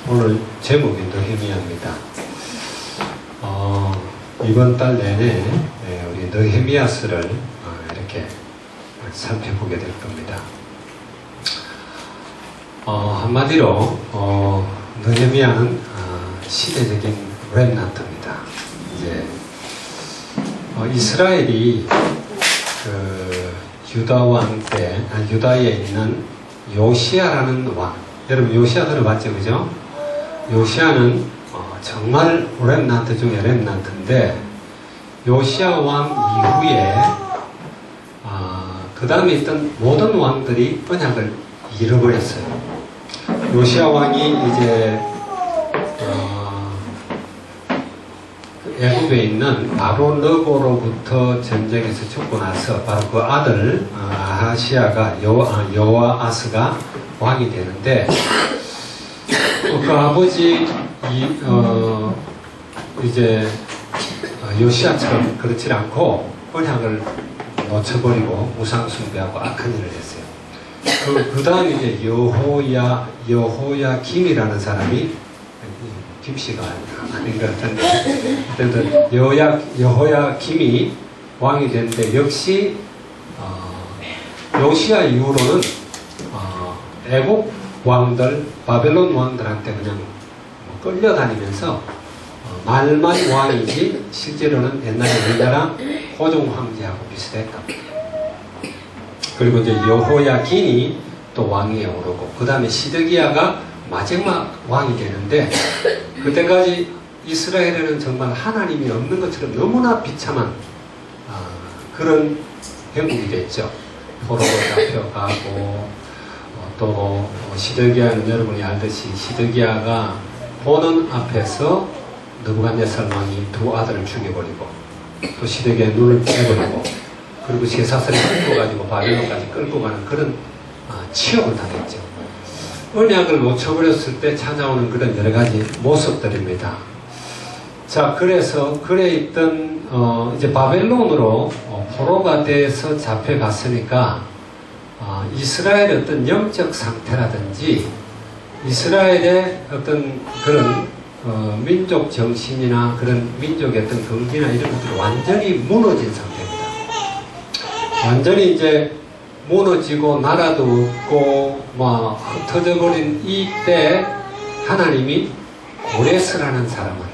오늘 제목이 느헤미야입니다. 이번 달 내내 우리 느헤미야서를 이렇게 살펴보게 될 겁니다. 한마디로 느헤미야는 시대적인 렘넌트입니다. 이제 이스라엘이 유다 왕 때 유다에 있는 요시야라는 왕, 여러분 요시야 들어봤죠, 그죠? 요시야는 정말 렘넌트 중에 렘넌트인데, 요시야 왕 이후에 그 다음에 있던 모든 왕들이 언약을 잃어버렸어요. 요시야 왕이 이제 애굽에 있는 바로 느고로부터 전쟁에서 죽고 나서 바로 그 아들 아하시야가 여호아스가 왕이 되는데, 그 아버지 이제 요시야처럼 그렇지 않고 언약을 놓쳐버리고 우상숭배하고 악한 일을 했어요. 그 다음에 이제 여호야김이라는 사람이, 김씨가 아닌 것 같은데, 여호야김이 왕이 됐는데, 역시 요시야 이후로는 애국 왕들, 바벨론 왕들한테 그냥 끌려다니면서 말만 왕이지 실제로는 옛날에 우리나라 호종 황제하고 비슷했다. 그리고 이제 여호야긴이 또 왕위에 오르고, 그 다음에 시드기야가 마지막 왕이 되는데, 그때까지 이스라엘에는 정말 하나님이 없는 것처럼 너무나 비참한 그런 행국이 됐죠. 포로로 잡혀가고, 또 시드기야는 여러분이 알듯이 시드기야가 보는 앞에서 느부갓네살 왕이 두 아들을 죽여버리고, 또 시드기야의 눈을 빼버리고, 그리고 제사슬을 끌고 가지고 바벨론까지 끌고 가는 그런 치욕을 당했죠. 언약을 놓쳐버렸을 때 찾아오는 그런 여러 가지 모습들입니다. 자, 그래서 그래 있던 이제 바벨론으로 포로가 돼서 잡혀갔으니까 이스라엘의 어떤 영적 상태라든지 이스라엘의 어떤 그런 민족 정신이나 그런 민족의 어떤 경기나 이런 것들이 완전히 무너진 상태입니다. 완전히 이제 무너지고 나라도 없고 막 흩어져 버린 이때, 하나님이 고레스라는 사람을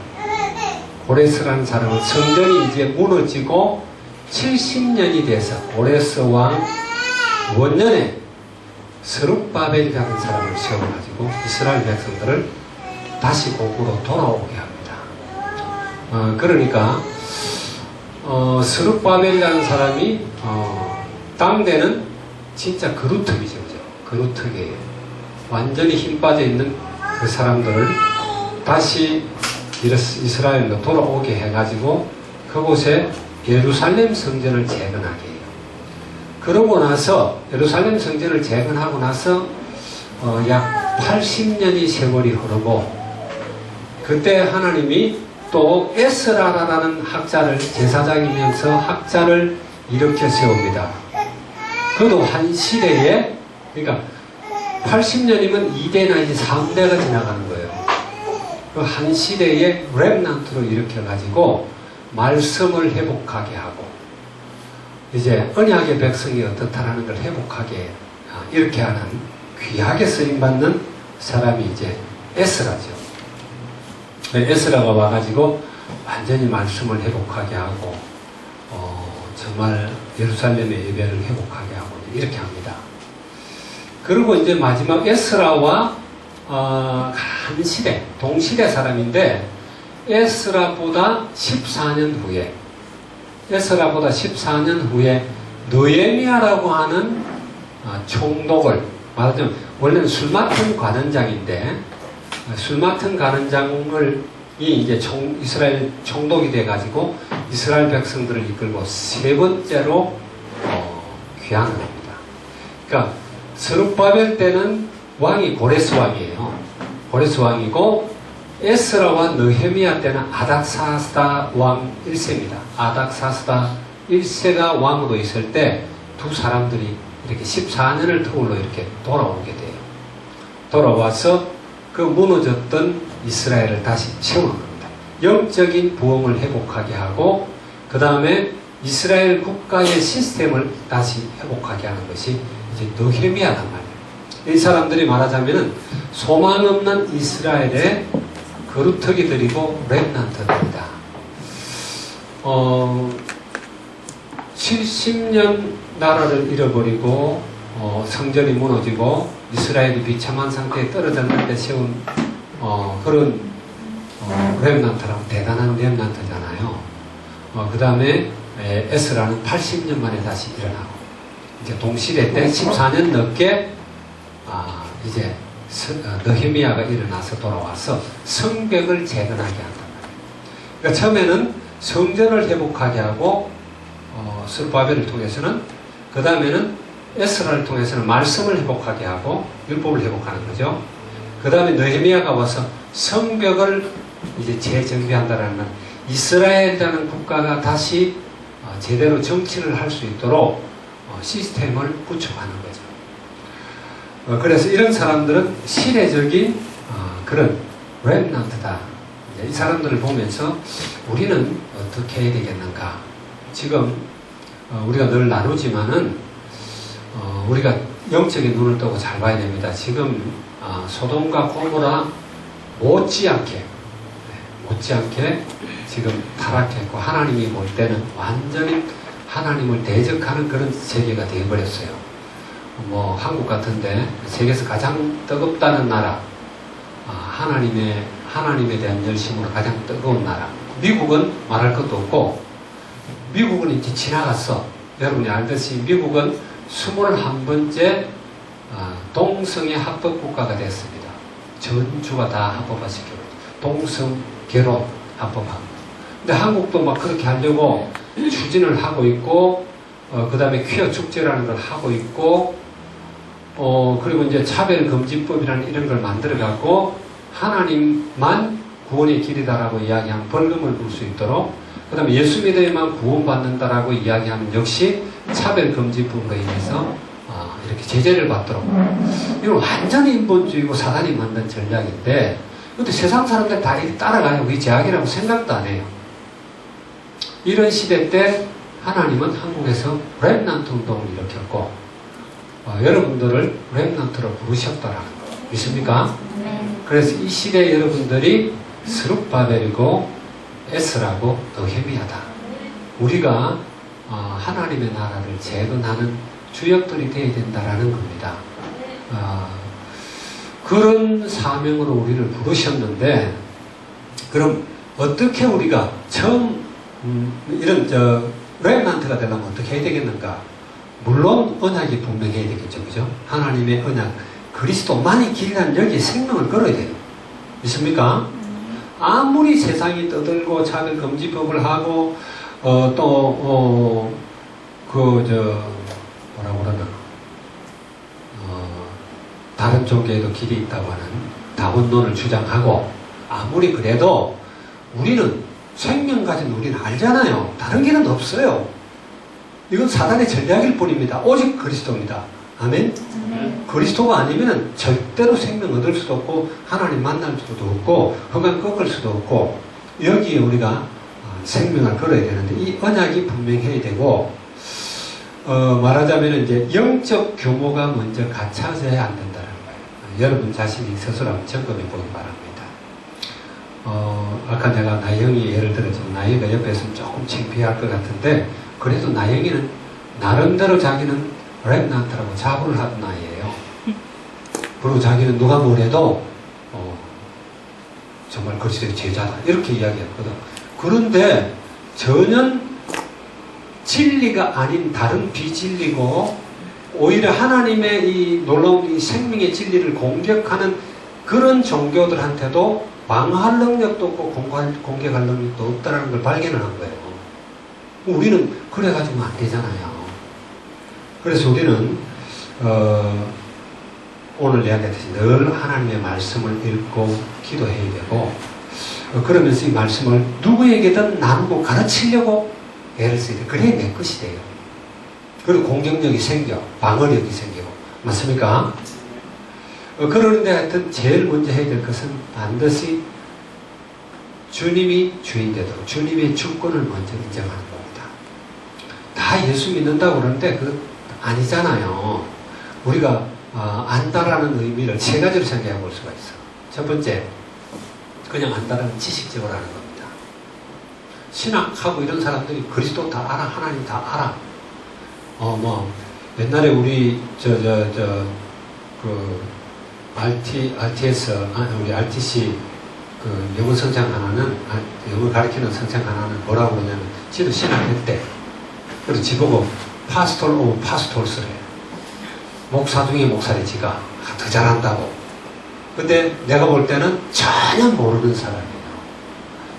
성전이 이제 무너지고 70년이 돼서 고레스 왕 원년에 스룹바벨이라는 사람을 세워가지고 이스라엘 백성들을 다시 고국으로 돌아오게 합니다. 그러니까 스룹바벨이라는 사람이 당대는 진짜 그루터기죠. 그루터기예요. 완전히 힘 빠져 있는 그 사람들을 다시 이스라엘로 돌아오게 해가지고 그곳에 예루살렘 성전을 재건하게 해요. 그러고 나서 예루살렘 성전을 재건하고 나서 약 80년이 세월이 흐르고, 그때 하나님이 또 에스라라는 학자를, 제사장이면서 학자를 일으켜 세웁니다. 그도 한 시대에, 그러니까 80년이면 2대나 이제 3대가 지나가는 거예요. 그 한 시대에 렘넌트로 일으켜가지고 말씀을 회복하게 하고, 이제 언약의 백성이 어떻다라는 걸 회복하게 이렇게 하는 귀하게 쓰임받는 사람이 이제 에스라죠. 에스라가 와가지고 완전히 말씀을 회복하게 하고, 정말 예루살렘의 예배를 회복하게 하고 이렇게 합니다. 그리고 이제 마지막 에스라와 한 시대, 동시대 사람인데, 에스라보다 14년 후에 느헤미야라고 하는 총독을, 말하자면 원래는 술 맡은 관원장인데, 술 맡은 관원장이 이제 이스라엘 총독이 돼가지고 이스라엘 백성들을 이끌고 세 번째로 귀환을 합니다. 그러니까 스룹바벨 때는 왕이 고레스 왕이에요. 고레스 왕이고, 에스라와 느헤미야 때는 아닥사스다 왕 1세입니다. 아닥사스다 1세가 왕으로 있을 때 두 사람들이 이렇게 14년을 터울로 이렇게 돌아오게 돼요. 돌아와서 그 무너졌던 이스라엘을 다시 세우는 겁니다. 영적인 부흥을 회복하게 하고 그 다음에 이스라엘 국가의 시스템을 다시 회복하게 하는 것이 이제 느헤미야란 말이에요. 이 사람들이 말하자면은 소망 없는 이스라엘의 거루터기들이고 렘넌트들이다. 70년 나라를 잃어버리고 성전이 무너지고 이스라엘이 비참한 상태에 떨어졌는데 세운 그런 렘넌트라고 대단한 렘넌트잖아요. 그 다음에 에스라는 80년 만에 다시 일어나고 이제 동시대 때 14년 넘게 이제 느헤미야가 일어나서 돌아와서 성벽을 재건하게 한단 말이에요. 그러니까 처음에는 성전을 회복하게 하고 스룹바벨을 통해서는 그 다음에는 에스라를 통해서는 말씀을 회복하게 하고 율법을 회복하는 거죠. 그 다음에 느헤미야가 와서 성벽을 이제 재정비한다는 건 이스라엘이라는 국가가 다시 제대로 정치를 할 수 있도록 시스템을 구축하는 거죠. 그래서 이런 사람들은 시대적인 그런 렘넌트다. 이 사람들을 보면서 우리는 어떻게 해야 되겠는가. 지금 우리가 늘 나누지만은 우리가 영적인 눈을 뜨고 잘 봐야 됩니다. 지금 소돔과 고모라 못지않게 지금 타락했고 하나님이 볼 때는 완전히 하나님을 대적하는 그런 세계가 되어버렸어요. 뭐 한국 같은데 세계에서 가장 뜨겁다는 나라, 하나님에 대한 열심으로 가장 뜨거운 나라. 미국은 말할 것도 없고 미국은 이제 지나갔어. 여러분이 알듯이 미국은 21번째 동성애 합법 국가가 됐습니다. 전주가 다 합법화시켰고 동성 결혼 합법화. 근데 한국도 막 그렇게 하려고 추진을 하고 있고 그 다음에 퀴어 축제라는 걸 하고 있고 그리고 이제 차별금지법이라는 이런 걸 만들어갖고 하나님만 구원의 길이다라고 이야기하면 벌금을 물 수 있도록 그 다음에 예수 믿어야만 구원받는다라고 이야기하면 역시 차별금지법으로 인해서 이렇게 제재를 받도록. 이건 완전히 인본주의고 사단이 만든 전략인데 근데 세상 사람들 다 따라가요. 그게 제약이라고 생각도 안 해요. 이런 시대 때 하나님은 한국에서 렘넌트 운동을 일으켰고 여러분들을 렘넌트로 부르셨다라는 거 믿습니까? 그래서 이 시대에 여러분들이 스룹바벨이고 에스라고 느헤미야다. 우리가 하나님의 나라를 재건하는 주역들이 되어야 된다라는 겁니다. 그런 사명으로 우리를 부르셨는데 그럼 어떻게 우리가 처음 이런 렘넌트가 되려면 어떻게 해야 되겠는가? 물론 언약이 분명해야 되겠죠. 그죠? 하나님의 언약 그리스도만이 길이라는 여기에 생명을 걸어야 돼요. 믿습니까? 아무리 세상이 떠들고 차별금지법을 하고 뭐라고 그러나 다른 종교에도 길이 있다고 하는 다원론을 주장하고 아무리 그래도 우리는 생명 가진 우리는 알잖아요. 다른 길은 없어요. 이건 사단의 전략일 뿐입니다. 오직 그리스도입니다. 아멘? 그리스도가 아니면 절대로 생명 얻을 수도 없고 하나님 만날 수도 없고 흑암 꺾을 수도 없고 여기에 우리가 생명을 걸어야 되는데 이 언약이 분명해야 되고 말하자면 이제 영적 규모가 먼저 갖춰져야 안 된다는 거예요. 여러분 자신이 스스로 한번 점검해 보기 바랍니다. 아까 내가 나영이 예를 들었지만 나영이가 옆에 있으면 조금 창피할 것 같은데 그래도 나영이는 나름대로 자기는 렘넌트라고 자부를 하던 아이예요. 그리고 자기는 누가 뭐래도 정말 그리스도의 제자다 이렇게 이야기했거든. 그런데 전혀 진리가 아닌 다른 비진리고 오히려 하나님의 이 놀라운 이 생명의 진리를 공격하는 그런 종교들한테도 방어할 능력도 없고 공격할 능력도 없다는 걸 발견을 한 거예요. 우리는 그래가지고 안 되잖아요. 그래서 우리는 오늘 이야기했듯이 늘 하나님의 말씀을 읽고 기도해야 되고 그러면서 이 말씀을 누구에게든 나누고 가르치려고 애를 써야 돼. 그래야 내 것이 돼요. 그리고 공격력이 생겨 방어력이 생기고 맞습니까? 그러는데 하여튼 제일 먼저 해야 될 것은 반드시 주님이 주인 되도록 주님의 주권을 먼저 인정하는 겁니다. 다 예수 믿는다고 그러는데 그 아니잖아요. 우리가 안다라는 의미를 세 가지로 생각해 볼 수가 있어. 첫 번째, 그냥 안다라는 지식적으로 하는 겁니다. 신학하고 이런 사람들이 그리스도 다 알아, 하나님 다 알아. 옛날에 우리 RTS, 우리 RTC 그 영어 선생 하나는, 영어 가르치는 선생 하나는 뭐라고 그러냐면, 지도 신학했대. 그래서 지보고 파스톨 오브 파스톨스래. 목사 중에 목사래, 지가. 더 잘한다고. 근데 내가 볼 때는 전혀 모르는 사람이에요.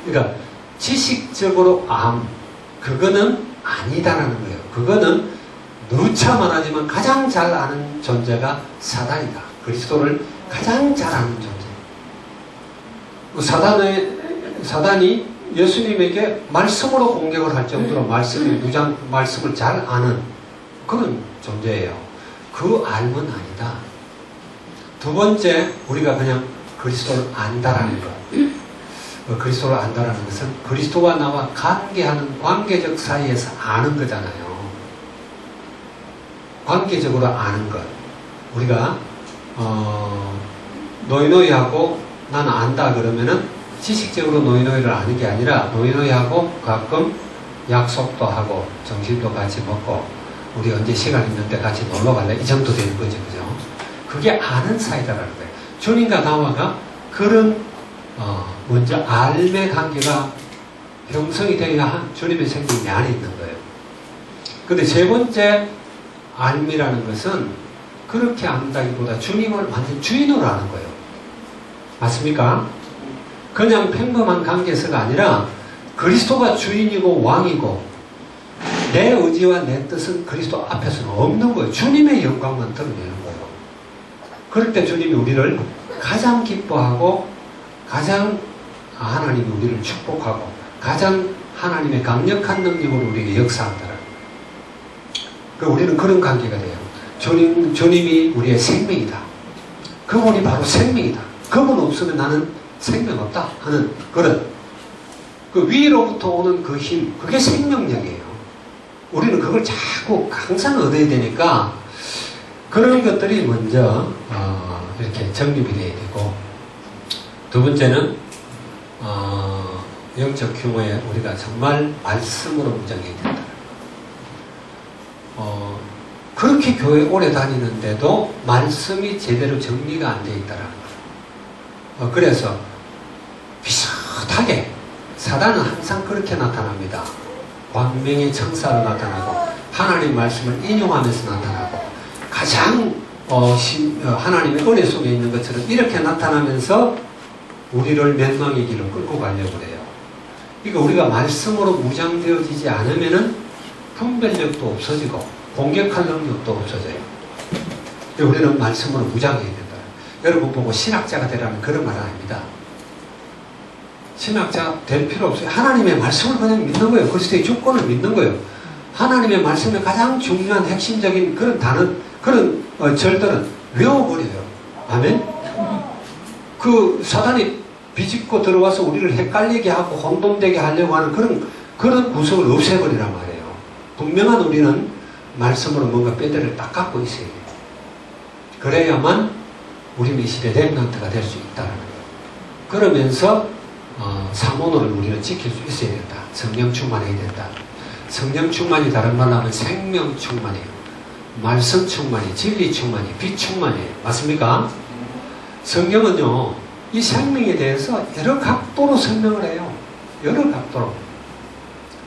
그러니까 지식적으로 그거는 아니다라는 거예요. 그거는 누차 말하지만 가장 잘 아는 존재가 사단이다. 그리스도를 가장 잘 아는 존재. 사단이 예수님에게 말씀으로 공격을 할 정도로 말씀을 잘 아는 그런 존재예요. 그 알면 아니다. 두 번째, 우리가 그냥 그리스도를 안다라는 것. 그리스도를 안다라는 것은 그리스도와 나와 관계하는 관계적 사이에서 아는 거잖아요. 관계적으로 아는 것. 우리가 노이노이하고 나는 안다 그러면은 지식적으로 노이노이를 아는 게 아니라 노이노이하고 가끔 약속도 하고 점심도 같이 먹고 우리 언제 시간 있는데 같이 놀러 갈래? 이 정도 되는 거죠. 그죠? 그게 아는 사이다라는 거예요. 주님과 나와가 그런 먼저 알매 관계가 형성이 되어야 주님의 생명이 안에 있는 거예요. 근데 세 번째 알미라는 것은 그렇게 안다기보다 주님을 완전 주인으로 아는 거예요. 맞습니까? 그냥 평범한 관계에서가 아니라 그리스도가 주인이고 왕이고 내 의지와 내 뜻은 그리스도 앞에서는 없는 거예요. 주님의 영광만 드러내는 거예요. 그럴 때 주님이 우리를 가장 기뻐하고 가장 하나님이 우리를 축복하고 가장 하나님의 강력한 능력으로 우리에게 역사한다는 우리는 그런 관계가 돼요. 주님이 우리의 생명이다. 그분이 바로 생명이다. 그분 없으면 나는 생명 없다 하는 그런 그 위로부터 오는 그 힘, 그게 생명력이에요. 우리는 그걸 자꾸 항상 얻어야 되니까 그런 것들이 먼저 이렇게 정립이 돼야 되고, 두 번째는 영적 규모에 우리가 정말 말씀으로 무장해야 된다. 그렇게 교회 오래 다니는데도 말씀이 제대로 정리가 안 되어 있다라는 거예요. 그래서 비슷하게 사단은 항상 그렇게 나타납니다. 광명의 청사로 나타나고 하나님 말씀을 인용하면서 나타나고 가장 하나님의 은혜 속에 있는 것처럼 이렇게 나타나면서 우리를 멸망의 길로 끌고 가려고 해요. 그러니까 우리가 말씀으로 무장되어지지 않으면은 분별력도 없어지고 공격할 능력도 없어져요. 우리는 말씀으로 무장해야 된다. 여러분 보고 신학자가 되라는 그런 말은 아닙니다. 신학자 될 필요 없어요. 하나님의 말씀을 그냥 믿는 거예요. 그리스도의 주권을 믿는 거예요. 하나님의 말씀의 가장 중요한 핵심적인 그런 단어, 그런 절들은 외워버려요. 아멘? 그 사단이 비집고 들어와서 우리를 헷갈리게 하고 혼돈되게 하려고 하는 그런 구석을 없애버리란 말이에요. 분명한 우리는 말씀으로 뭔가 뼈대를 딱 갖고 있어야 돼요. 그래야만 우리는 이 시대 렘넌트가 될 수 있다는 거예요. 그러면서 사모노를 우리는 지킬 수 있어야 된다. 성령 충만해야 된다. 성령 충만이 다른 말로 하면 생명 충만이에요. 말씀 충만이, 진리 충만이, 빛 충만이에요. 맞습니까? 성경은요, 이 생명에 대해서 여러 각도로 설명을 해요. 여러 각도로.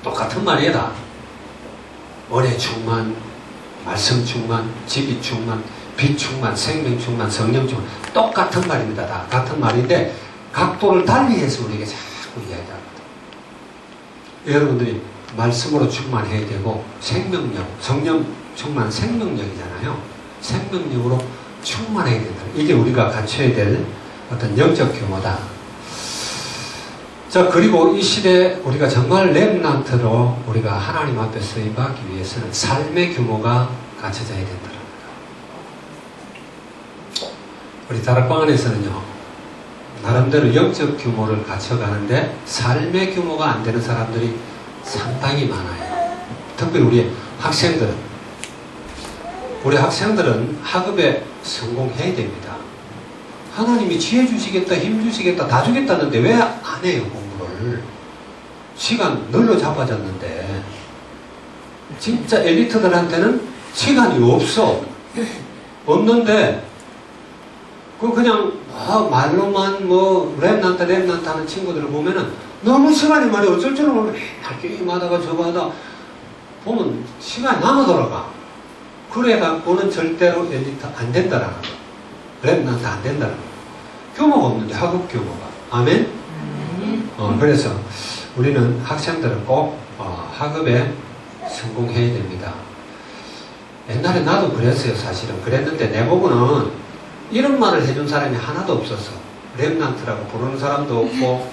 똑같은 말이다. 은혜 충만, 말씀 충만, 진리 충만, 빛 충만, 생명 충만, 성령 충만. 똑같은 말입니다. 다 같은 말인데 각도를 달리해서 우리에게 자꾸 이야기합니다. 여러분들이 말씀으로 충만해야 되고 생명력, 성령 충만 생명력이잖아요. 생명력으로 충만해야 된다. 이게 우리가 갖춰야 될 어떤 영적 규모다. 자, 그리고 이 시대에 우리가 정말 렘넌트로 우리가 하나님 앞에서 임하기 위해서는 삶의 규모가 갖춰져야 된다. 우리 다락방 안에서는요, 나름대로 영적 규모를 갖춰가는데 삶의 규모가 안 되는 사람들이 상당히 많아요. 특별히 우리 학생들은 학업에 성공해야 됩니다. 하나님이 지혜 주시겠다, 힘 주시겠다, 다 주겠다는데 왜 안 해요, 공부를? 시간 늘로 잡아졌는데, 진짜 엘리트들한테는 시간이 없는데, 그냥 말로만 랩난타 하는 친구들을 보면은 너무 시간이 말이 어쩔 줄 모르고 맨날 게임하다가 저거 하다 보면 시간이 남아돌아가. 그래 갖고는 절대로 엘리트 안 된다라는 거. 랩난타 안 된다라는 거. 규모가 없는데, 학업 규모가. 아멘? 그래서 우리는 학생들은 꼭 학업에 성공해야 됩니다. 옛날에 나도 그랬어요, 사실은. 그랬는데 내보고는 이런 말을 해준 사람이 하나도 없었어. 랩난트라고 부르는 사람도 없고,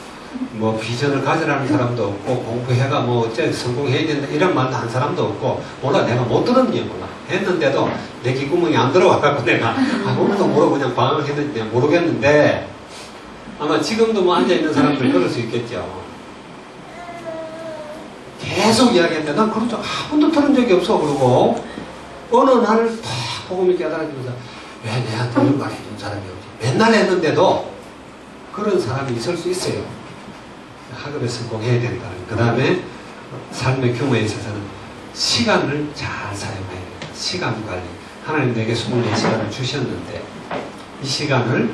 비전을 가지라는 사람도 없고, 공부해가 어째 성공해야 된다 이런 말도 한 사람도 없고, 몰라, 내가 못 들었니 몰라. 했는데도 내 귓구멍이 안 들어와갖고 내가 아무것도 모르고 그냥 방황을 했는지 모르겠는데, 아마 지금도 앉아있는 사람들 그럴 수 있겠죠. 계속 이야기했는데 난 그런 적 한 번도 들은 적이 없어. 그러고 어느 날 탁 복음을 깨달아지면서 왜 내한테 이런 말 해준 사람이 없지? 맨날 했는데도 그런 사람이 있을 수 있어요. 학업에 성공해야 된다. 그 다음에 삶의 규모에 있어서는 시간을 잘 사용해야 된다. 시간 관리. 하나님 내게 24시간을 주셨는데 이 시간을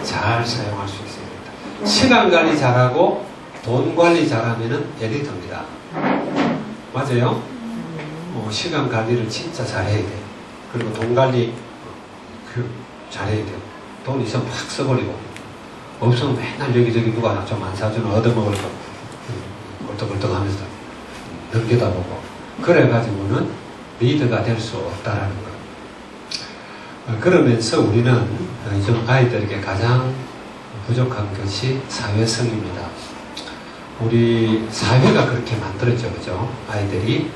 잘 사용할 수 있어야 된다. 시간 관리 잘하고 돈 관리 잘하면은 엘리트입니다. 맞아요? 시간 관리를 진짜 잘해야 돼. 그리고 돈 관리 잘해야 돼요. 돈 있으면 팍 써버리고, 없으면 맨날 여기저기 누가 좀 안 사주면 얻어먹을 거 벌떡벌떡 하면서 넘겨다보고, 그래가지고는 리더가 될 수 없다라는 거. 그러면서 우리는 좀 아이들에게 가장 부족한 것이 사회성입니다. 우리 사회가 그렇게 만들었죠, 그죠? 아이들이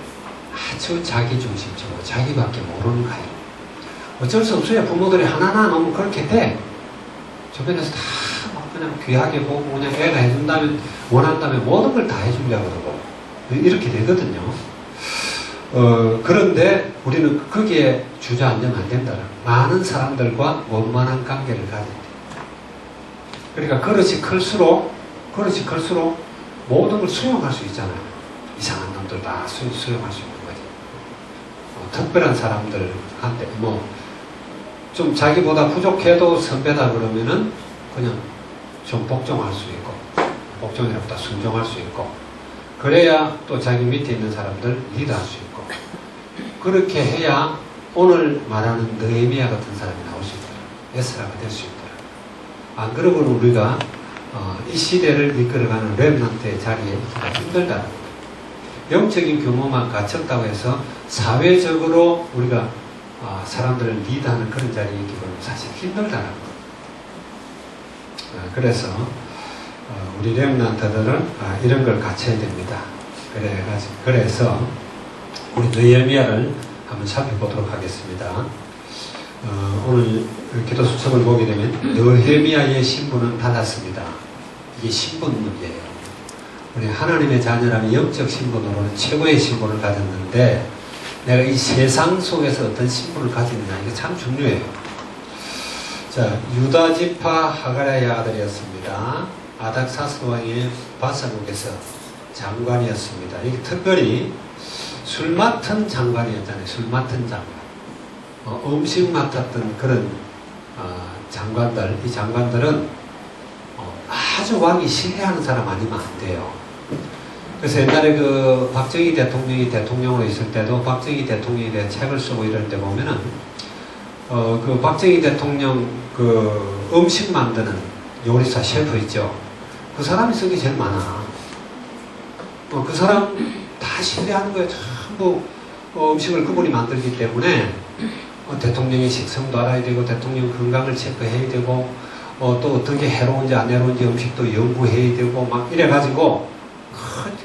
아주 자기중심적으로 자기밖에 모르는 거예요. 어쩔 수 없어요. 부모들이 하나하나 너무 그렇게 돼. 주변에서 다 그냥 귀하게 보고 그냥 애가 해준다면, 원한다면 모든 걸 다 해주려고 그러고 이렇게 되거든요. 그런데 우리는 거기에 주저앉으면 안 된다. 많은 사람들과 원만한 관계를 가져야 돼. 그러니까 그릇이 클수록 모든 걸 수용할 수 있잖아요. 이상한 놈들 다 수용할 수 있는 거지. 특별한 사람들한테 좀 자기보다 부족해도 선배다 그러면은 그냥 좀 복종할 수 있고, 복종이라보다 순종할 수 있고, 그래야 또 자기 밑에 있는 사람들 리드할 수 있고, 그렇게 해야 오늘 말하는 느헤미야 같은 사람이 나올 수 있더라. 에스라가 될 수 있더라. 안 그러고는 우리가 이 시대를 이끌어가는 렘넌트의 자리에 힘들다. 영적인 규모만 갖췄다고 해서 사회적으로 우리가 사람들을 리드하는 그런 자리에 있기는 사실 힘들다는 거. 그래서 우리 렘넌트들은 이런 걸 갖춰야 됩니다. 그래서 우리 느헤미야를 한번 살펴보도록 하겠습니다. 오늘 기도 수첩을 보게 되면 느헤미야의 신분은 받았습니다. 이게 신분 문제예요. 우리 하나님의 자녀라면 영적 신분으로는 최고의 신분을 가졌는데, 내가 이 세상 속에서 어떤 신분을 가지느냐, 이게 참 중요해요. 자, 유다 지파 하가랴의 아들이었습니다. 아닥사스 왕의 바사국에서 장관이었습니다. 이게 특별히 술 맡은 장관이었잖아요. 술 맡은 장관. 음식 맡았던 그런 장관들, 이 장관들은 아주 왕이 신뢰하는 사람 아니면 안 돼요. 그래서 옛날에 그 박정희 대통령이 대통령으로 있을 때도 박정희 대통령에 대한 책을 쓰고 이럴 때 보면은 그 박정희 대통령 그 음식 만드는 요리사 셰프 있죠. 그 사람이 쓴 게 제일 많아. 그 사람 다 신뢰하는 거예요. 전부 음식을 그분이 만들기 때문에 대통령의 식성도 알아야 되고, 대통령 건강을 체크해야 되고, 또 어떤 게 해로운지 안 해로운지 음식도 연구해야 되고, 막 이래가지고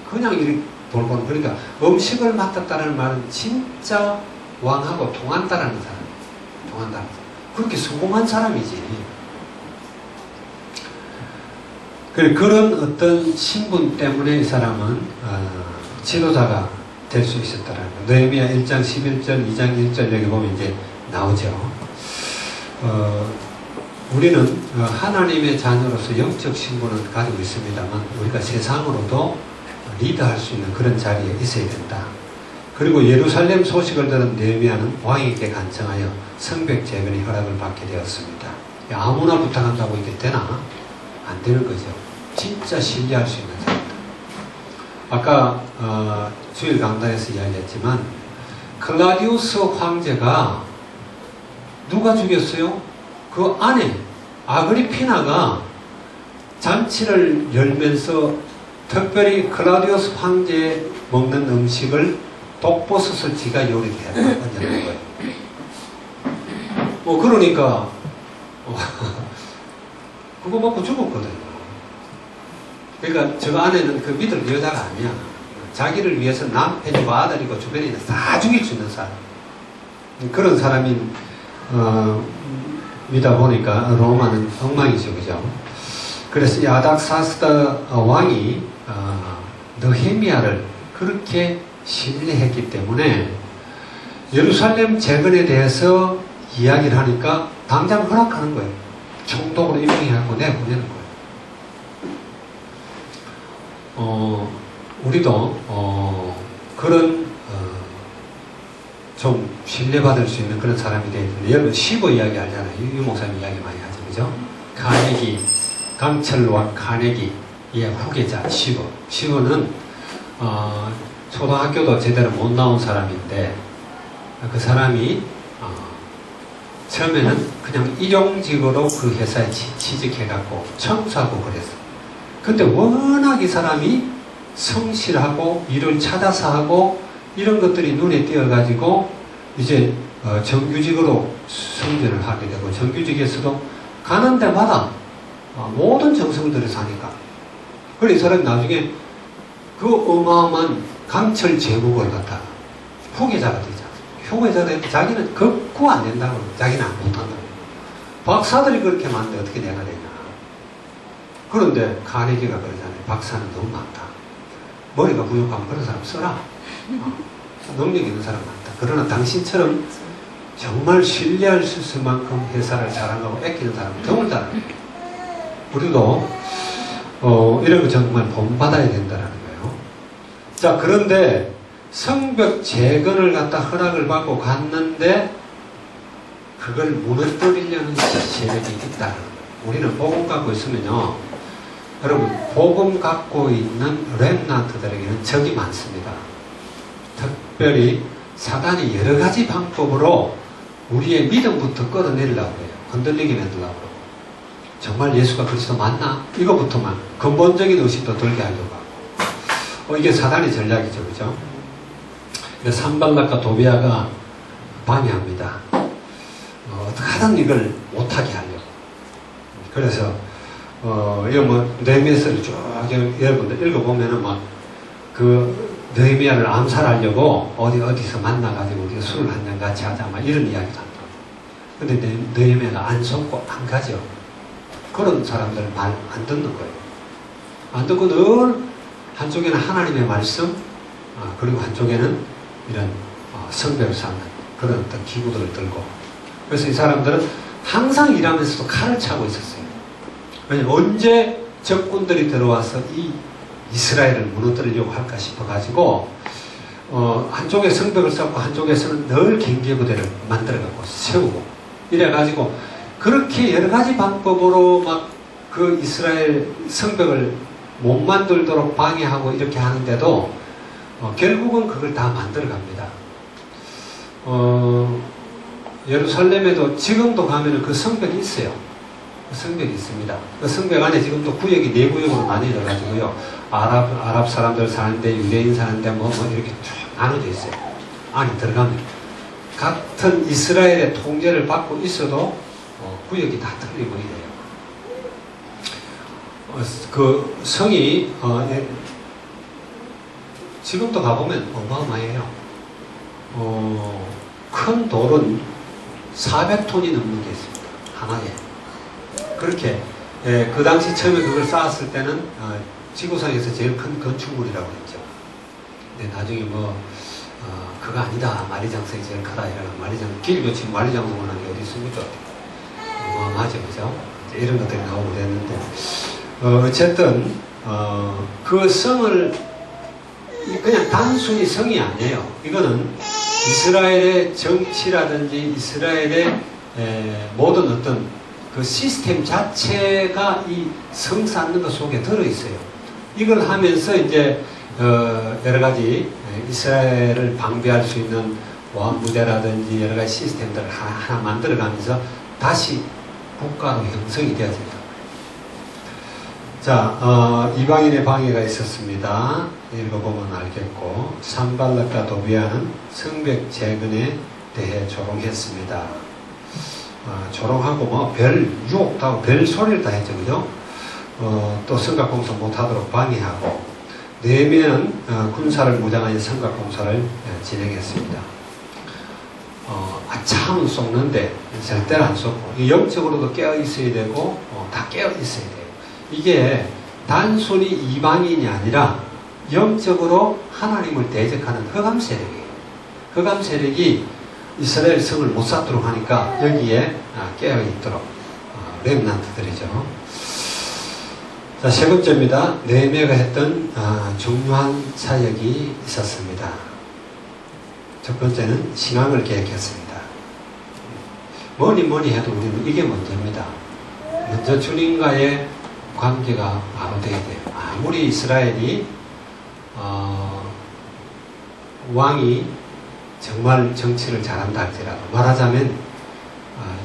그냥 이렇게 돌고. 그러니까 음식을 맡았다는 말은 진짜 왕하고 통한다라는 사람. 통한다. 그렇게 성공한 사람이지. 그런 어떤 신분 때문에 이 사람은 지도자가 될 수 있었다라는 거예요. 느헤미야 1장 11절, 2장 1절 여기 보면 이제 나오죠. 우리는 하나님의 자녀로서 영적 신분을 가지고 있습니다만 우리가 세상으로도 리드할 수 있는 그런 자리에 있어야 된다. 그리고 예루살렘 소식을 들은 느헤미야는 왕에게 간청하여 성벽 재건의 허락을 받게 되었습니다. 아무나 부탁한다고 이게 되나? 안 되는 거죠. 진짜 신뢰할 수 있는 사람들. 아까 주일 강단에서 이야기했지만 클라디우스 황제가 누가 죽였어요? 그 아내 아그리피나가 잔치를 열면서 특별히 클라디우스 황제 먹는 음식을 독버섯을 지가 요리해야 거예요. 그러니까 그거 먹고 죽었거든요. 그러니까 저 아내는 그 믿을 여자가 아니야. 자기를 위해서 남편이고 아들이고 주변에 있는 다 죽일 수 있는 사람. 그런 사람인 믿다 보니까 로마는 엉망이죠, 그죠? 그래서 야닥사스다 왕이 느헤미야를 그렇게 신뢰했기 때문에 예루살렘 재건에 대해서 이야기를 하니까 당장 허락하는 거예요. 총독으로 임명해갖고 내보내는 거예요. 우리도 그런 좀 신뢰받을 수 있는 그런 사람이 되어야 되는데, 여러분 시보 이야기 알잖아요. 유 목사님 이야기 많이 하죠, 그죠? 카네기, 강철과 카네기의 후계자 시보. 시보는 초등학교도 제대로 못 나온 사람인데 그 사람이 처음에는 그냥 일용직으로 그 회사에 취직해갖고 청소하고 그랬어. 근데 워낙 이 사람이 성실하고 일을 찾아서 하고 이런 것들이 눈에 띄어가지고 이제 정규직으로 승진을 하게 되고, 정규직에서도 가는 데마다 모든 정성을 들여서 하니까, 그래서 이 사람이 나중에 그 어마어마한 강철 제국을 갖다가 후계자가 되죠. 후계자가 되는데 자기는 극구 안 된다고, 자기는 안 못한다고. 박사들이 그렇게 많은데 어떻게 내가 되냐. 그런데 카네기가 그러잖아요. 박사는 너무 많다. 머리가 부족하면 그런 사람 써라. 능력 있는 사람 많다. 그러나 당신처럼 정말 신뢰할 수 있을 만큼 회사를 사랑하고 아끼는 사람은 드물다. 우리도 이런 거 정말 본받아야 된다는 거예요. 자, 그런데 성벽 재건을 갖다 허락을 받고 갔는데 그걸 무너뜨리려는 세력이 있다는 거예요. 우리는 복음 갖고 있으면요, 여러분, 복음 갖고 있는 렘넌트들에게는 적이 많습니다. 특별히 사단이 여러 가지 방법으로 우리의 믿음부터 끌어내리려고 해요. 흔들리게 만들려고 하고. 정말 예수가 그리스도 맞나? 이거부터만 근본적인 의식도 들게 하려고 하고. 이게 사단의 전략이죠, 그죠? 산발락과 도비아가 방해합니다. 어떻게 하든 이걸 못하게 하려고. 그래서 이거 느헤미야서를 쭉 여러분들 읽어보면은 느헤미야를 암살하려고 어디서 만나가지고 우리가 술을 한잔 같이 하자 이런 이야기도 한다. 근데 느헤미야가 안 속고 안 가죠. 그런 사람들 말 안 듣는 거예요. 안 듣고 늘 한쪽에는 하나님의 말씀, 그리고 한쪽에는 이런 성벽을 쌓는 그런 어떤 기구들을 들고. 그래서 이 사람들은 항상 일하면서도 칼을 차고 있었어요. 왜냐면 언제 적군들이 들어와서 이 이스라엘을 무너뜨리려고 할까 싶어가지고 한쪽에 성벽을 쌓고 한쪽에서는 늘 경계부대를 만들어갖고 세우고 이래가지고 그렇게 여러 가지 방법으로 막 그 이스라엘 성벽을 못 만들도록 방해하고 이렇게 하는데도 결국은 그걸 다 만들어갑니다. 예루살렘에도 지금도 가면은 그 성벽이 있어요. 그 성벽이 있습니다. 그 성벽 안에 지금도 구역이 4구역으로 나뉘어가지고요. 아랍 사람들 사는데, 유대인 사는데 이렇게 쭉 나눠져 있어요. 안에 들어가면. 같은 이스라엘의 통제를 받고 있어도 구역이 다 틀리고 이래요. 그 성이 지금도 가보면 어마어마해요. 큰 돌은 400톤이 넘는 게 있습니다. 하나에. 그렇게 그 당시 처음에 그걸 쌓았을 때는 지구상에서 제일 큰 건축물이라고 했죠. 근데 나중에 그거 아니다. 만리장성이 제일 크다. 이러면 길이도 지금 만리장성은 게 어디 있습니까? 어마어마하죠, 그죠? 이런 것들이 나오고 그랬는데, 어쨌든, 그 성을, 그냥 단순히 성이 아니에요. 이거는 이스라엘의 정치라든지 이스라엘의 모든 어떤 그 시스템 자체가 이 성 쌓는 것 속에 들어있어요. 이걸 하면서 이제, 여러 가지 이스라엘을 방비할 수 있는 보안부대라든지 여러 가지 시스템들을 하나 만들어가면서 다시 국가로 형성이 되어진다. 자, 이방인의 방해가 있었습니다. 읽어보면 알겠고, 산발락과 도비아는 성벽 재건에 대해 조롱했습니다. 조롱하고 별 유혹도 하고 별 소리를 다 했죠, 그죠? 또 성곽공사 못하도록 방해하고, 네면은 군사를 무장하여 성곽공사를 진행했습니다. 아참은 쏟는데 절대로 안 쏟고, 영적으로도 깨어 있어야 되고 다 깨어 있어야 돼요. 이게 단순히 이방인이 아니라 영적으로 하나님을 대적하는 흑암 세력이에요. 흑암 세력이 이스라엘 성을 못 쌓도록 하니까 여기에 깨어 있도록 렘넌트들이죠. 자, 세 번째입니다. 느헤미야가 했던 중요한 사역이 있었습니다. 첫 번째는 신앙을 계획했습니다. 뭐니 해도 우리는 이게 먼저입니다. 먼저 주님과의 관계가 바로 되어야 돼요. 아무리 이스라엘이 왕이 정말 정치를 잘한다 할지라도, 말하자면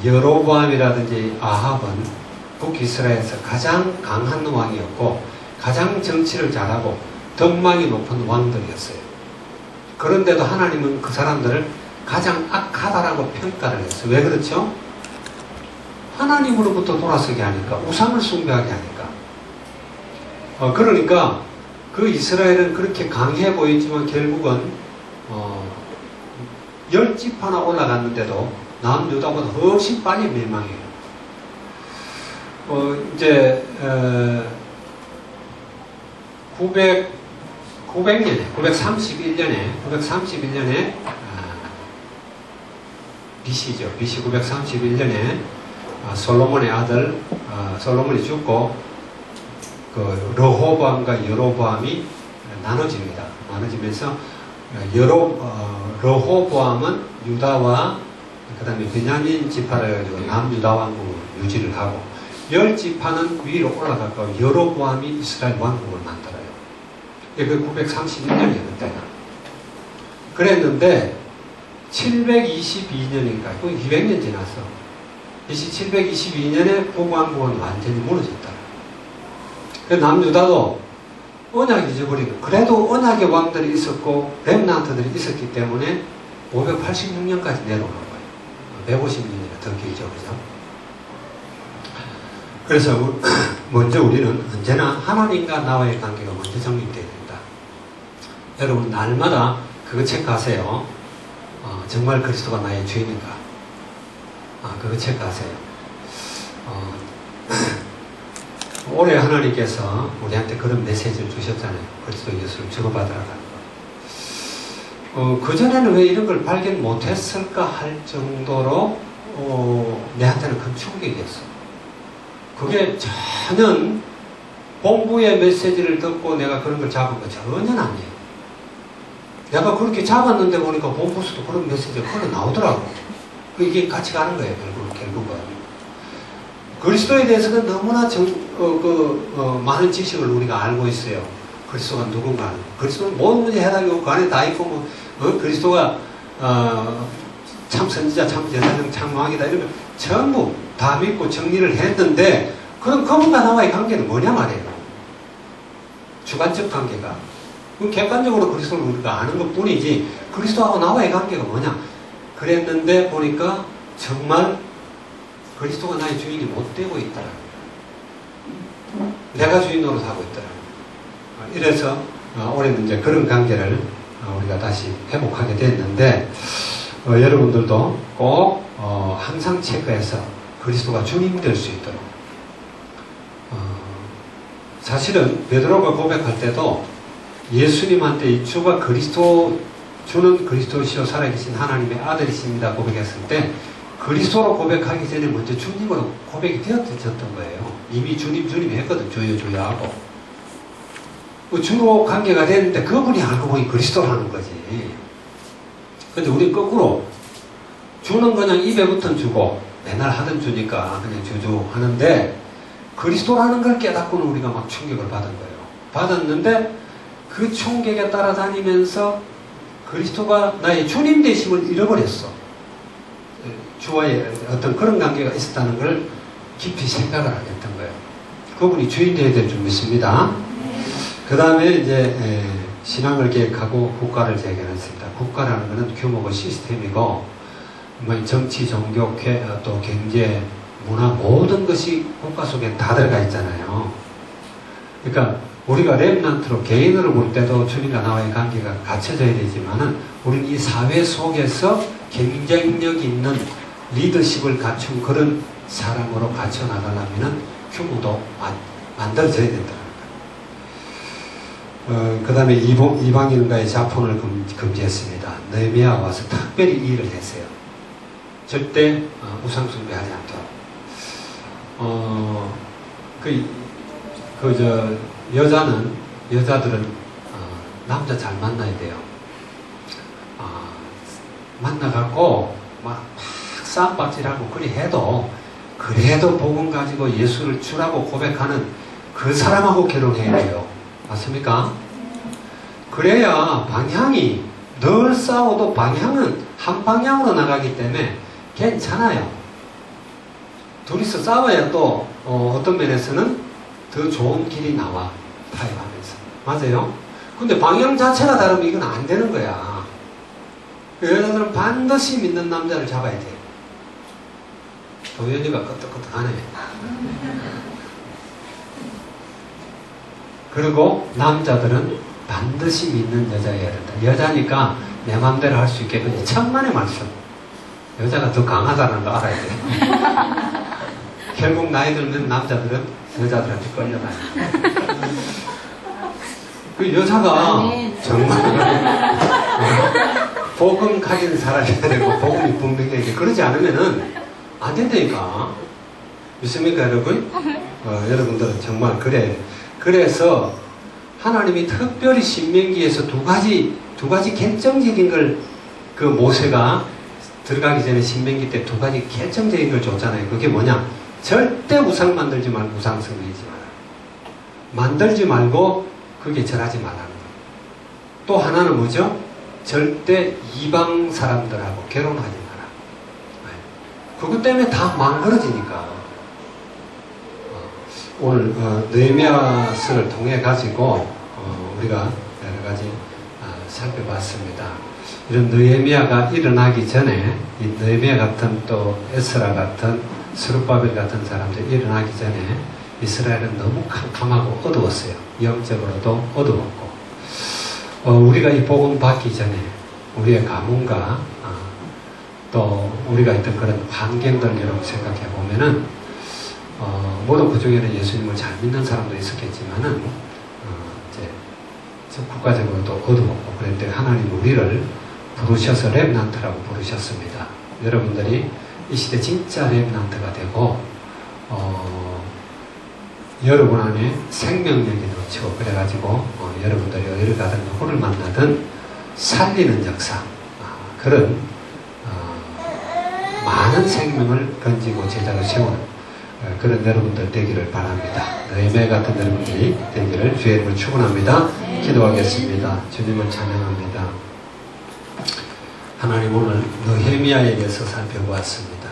여로보암이라든지 아합은 북이스라엘에서 가장 강한 왕이었고 가장 정치를 잘하고 덕망이 높은 왕들이었어요. 그런데도 하나님은 그 사람들을 가장 악하다라고 평가를 했어요. 왜 그렇죠? 하나님으로부터 돌아서게 하니까, 우상을 숭배하게 하니까. 그러니까 그 이스라엘은 그렇게 강해 보이지만 결국은 10집 하나 올라갔는데도 남유다보다 훨씬 빨리 멸망해요. 이제 931년에 BC죠. BC 931년에 솔로몬의 아들 솔로몬이 죽고 그 르호보암과 여로보암이 나눠집니다. 나눠지면서 르호보암은 유다와 그 다음에 베냐민 지파를 가지고 남유다 왕국을 유지를 하고 10지파는 위로 올라가고 여로보암이 이스라엘 왕국을 만들어요. 그 931년이에요, 그때가. 그랬는데 722년인가, 200년 지났어. BC 722년에 북왕국은 완전히 무너졌다. 남유다도 언약이 잊어버리고, 그래도 언약의 왕들이 있었고 렘넌트들이 있었기 때문에 586년까지 내려오는 거예요. 150년이나 더 길죠, 그죠? 그래서 먼저 우리는 언제나 하나님과 나와의 관계가 먼저 정립되어야 된다. 여러분 날마다 그거 체크하세요. 정말 그리스도가 나의 주인인가? 그거 체크하세요. 올해 하나님께서 우리한테 그런 메시지를 주셨잖아요. 그리스도 예수를 주고받으라고 하는 거. 그전에는 왜 이런 걸 발견 못했을까 할 정도로 내한테는 큰 충격이었어. 그게 전혀 본부의 메시지를 듣고 내가 그런 걸 잡은 거 전혀 아니에요. 내가 그렇게 잡았는데 보니까 본부에서도 그런 메시지가 흘러 나오더라고. 이게 같이 가는 거예요, 결국은. 그리스도에 대해서는 너무나 많은 지식을 우리가 알고 있어요. 그리스도가 누군가. 그리스도는 모든 문제 해답이 그 안에 다 있고, 그리스도가 참 선지자, 참 제사장, 참 왕이다. 이런 거 전부 다 믿고 정리를 했는데, 그럼 그분과 나와의 관계는 뭐냐 말이에요. 주관적 관계가. 객관적으로 그리스도를 우리가 아는 것 뿐이지, 그리스도하고 나와의 관계가 뭐냐. 그랬는데 보니까 정말 그리스도가 나의 주인이 못 되고 있더라. 내가 주인 노릇하고 있더라. 이래서 올해는 이제 그런 관계를 우리가 다시 회복하게 됐는데, 여러분들도 꼭 항상 체크해서 그리스도가 주님 될 수 있도록. 사실은 베드로가 고백할 때도 예수님한테 주가 주는 그리스도시요 살아계신 하나님의 아들이십니다 고백했을 때 그리스도로 고백하기 전에 먼저 주님으로 고백이 되어졌던 거예요. 이미 주님이 했거든. 주여 하고. 주로 관계가 됐는데 그분이 알고 보니 그리스도라는 거지. 근데 우리 거꾸로 주는 그냥 입에부터 주고 맨날 하던 주니까 그냥 주주 하는데 그리스도라는 걸 깨닫고는 우리가 막 충격을 받은 거예요. 받았는데 그 충격에 따라다니면서 그리스도가 나의 주님 되심을 잃어버렸어. 주와의 어떤 그런 관계가 있었다는 걸 깊이 생각을 하게 했던 거예요. 그분이 주인 되어야 될 줄 믿습니다. 그 다음에 이제 신앙을 계획하고 국가를 재개했습니다. 국가라는 것은 규모고 시스템이고 뭐 정치, 종교, 또 경제, 문화 모든 것이 국가 속에 다 들어가 있잖아요. 그러니까 우리가 렘넌트로 개인으로 볼 때도 주님과 나와의 관계가 갖춰져야 되지만은 우리는 이 사회 속에서 경쟁력 있는 리더십을 갖춘 그런 사람으로 갖춰 나가려면은 규모도 만들어져야 된다는 거예요. 그 다음에 이방인과의 자폰을 금지했습니다. 느헤미야가 와서 특별히 이 일을 했어요. 절대 우상숭배하지 않도록. 여자들은 남자 잘 만나야 돼요. 만나갖고 막 쌈박질하고 그래도 복음 가지고 예수를 주라고 고백하는 그 사람하고 결혼해야 돼요. 맞습니까? 그래야 방향이 늘 싸워도 방향은 한 방향으로 나가기 때문에 괜찮아요. 둘이서 싸워야 또 어떤 면에서는 더 좋은 길이 나와. 타협하면서. 맞아요? 근데 방향 자체가 다르면 이건 안 되는 거야. 여자들은 반드시 믿는 남자를 잡아야 돼. 도현이가 끄떡끄떡하네. 그리고 남자들은 반드시 믿는 여자여야 된다. 여자니까 내 마음대로 할 수 있게 그냥 천만의 말씀. 여자가 더 강하다는 거 알아야 돼. 결국 나이 들면 남자들은 여자들한테 끌려다녀. 그 여자가 정말 복음 가진 사람이어야 되고 복음이 분명해야 돼. 그러지 않으면은 안 된다니까. 믿습니까 여러분? 여러분들은 정말 그래. 그래서 하나님이 특별히 신명기에서 두 가지 결정적인 걸 그 모세가 들어가기 전에 신명기 때 두 가지 결정적인 걸 줬잖아요. 그게 뭐냐? 절대 우상 만들지 말고 우상 섬기지 마라. 만들지 말고 그게 절하지 말라는 거예요. 또 하나는 뭐죠? 절대 이방 사람들하고 결혼하지 마라. 그것 때문에 다 망가져지니까. 오늘 느헤미야서를 통해 가지고 우리가 여러 가지 살펴봤습니다. 이런 느헤미야가 일어나기 전에 이 느헤미야 같은 또 에스라 같은 스룹바벨 같은 사람들이 일어나기 전에 이스라엘은 너무 캄캄하고 어두웠어요. 영적으로도 어두웠고 우리가 이 복음 받기 전에 우리의 가문과 또 우리가 있던 그런 환경들 여러분 생각해 보면은 물론 그 중에는 예수님을 잘 믿는 사람도 있었겠지만은 이제 국가적으로도 어두웠고 그런데 하나님 우리를 부르셔서 렘넌트라고 부르셨습니다. 여러분들이 이 시대 진짜 렘넌트가 되고 여러분 안에 생명력이 넘치고 그래가지고 여러분들이 어디를 가든 누구를 만나든 살리는 역사 그런 많은 생명을 건지고 제자로 세우는 그런 여러분들 되기를 바랍니다. 느헤미야 같은 여러분들이 되기를 주의 이름으로 축원합니다. 기도하겠습니다. 주님을 찬양합니다. 하나님 오늘 느헤미야에 대해서 살펴보았습니다.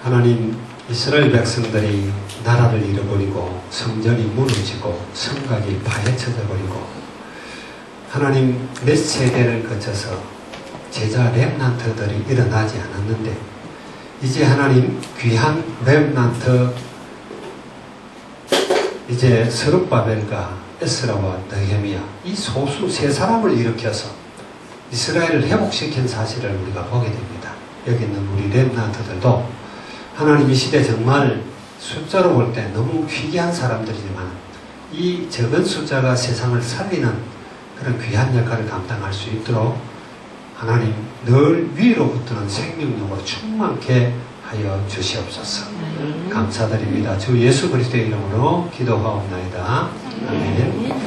하나님 이스라엘 백성들이 나라를 잃어버리고 성전이 무너지고 성곽이 파헤쳐져 버리고 하나님 몇 세대를 거쳐서 제자 렘넌트들이 일어나지 않았는데 이제 하나님 귀한 렘넌트 이제 스룹바벨과 에스라와 느헤미야 이 소수 세 사람을 일으켜서 이스라엘을 회복시킨 사실을 우리가 보게 됩니다. 여기 있는 우리 렘넌트들도 하나님 이 시대 정말 숫자로 볼 때 너무 희귀한 사람들이지만 이 적은 숫자가 세상을 살리는 그런 귀한 역할을 감당할 수 있도록 하나님 늘 위로부터는 생명력으로 충만케 하여 주시옵소서. 감사드립니다. 주 예수 그리스도의 이름으로 기도하옵나이다. 아멘.